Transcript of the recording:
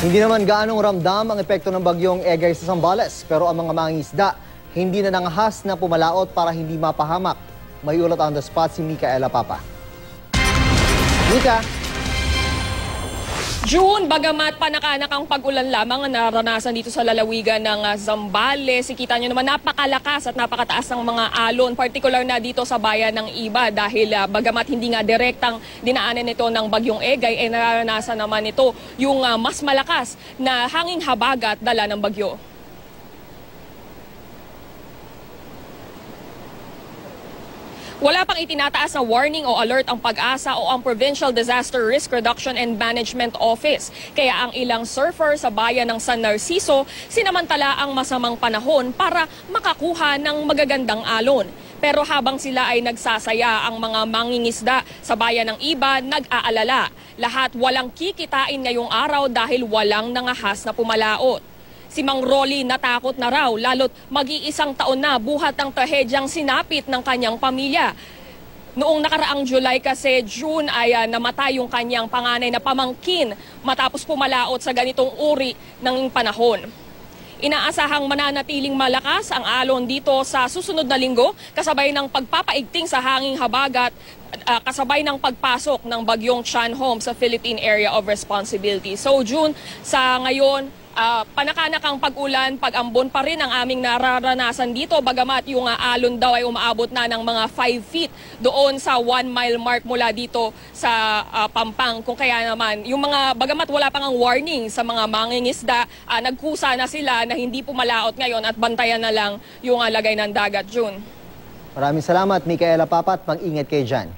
Hindi naman gaanong ramdam ang epekto ng bagyong Egay sa Zambales, pero ang mga mangingisda hindi na nangahas na pumalaot para hindi mapahamak. May ulat on the spot si Micaela Papa. Mika! June, bagamat panakanak ang pag-ulan lamang ang naranasan dito sa lalawigan ng Zambales, kita nyo naman napakalakas at napakataas ng mga alon, particular na dito sa bayan ng Iba dahil bagamat hindi nga direktang dinaanan ito ng bagyong Egay, naranasan naman ito yung mas malakas na hanging habagat dala ng bagyo. Wala pang itinataas na warning o alert ang PAG-ASA o ang Provincial Disaster Risk Reduction and Management Office. Kaya ang ilang surfer sa bayan ng San Narciso sinamantala ang masamang panahon para makakuha ng magagandang alon. Pero habang sila ay nagsasaya, ang mga mangingisda sa bayan ng Iba nag-aalala. Lahat walang kikitain ngayong araw dahil walang nangahas na pumalaot. Si Mang Rolly natakot na raw, lalo't mag-iisang taon na buhat ang trahedyang sinapit ng kanyang pamilya. Noong nakaraang July kasi, June ay namatay yung kanyang panganay na pamangkin matapos pumalaot sa ganitong uri ng panahon. Inaasahang mananatiling malakas ang alon dito sa susunod na linggo kasabay ng pagpapaigting sa hanging habagat, kasabay ng pagpasok ng bagyong Chanhom sa Philippine Area of Responsibility. So June, sa ngayon, panakanak ang pag-ulan, pag-ambon pa rin ang aming nararanasan dito bagamat yung alon daw ay umaabot na ng mga 5 feet doon sa 1 mile mark mula dito sa Pampang. Kung kaya naman, yung mga bagamat wala pang ang warning sa mga mangingisda, nagkusa na sila na hindi pumalaot ngayon at bantayan na lang yung lagay ng dagat, June. Maraming salamat, Micaela Papa, at mag-ingat kayo dyan.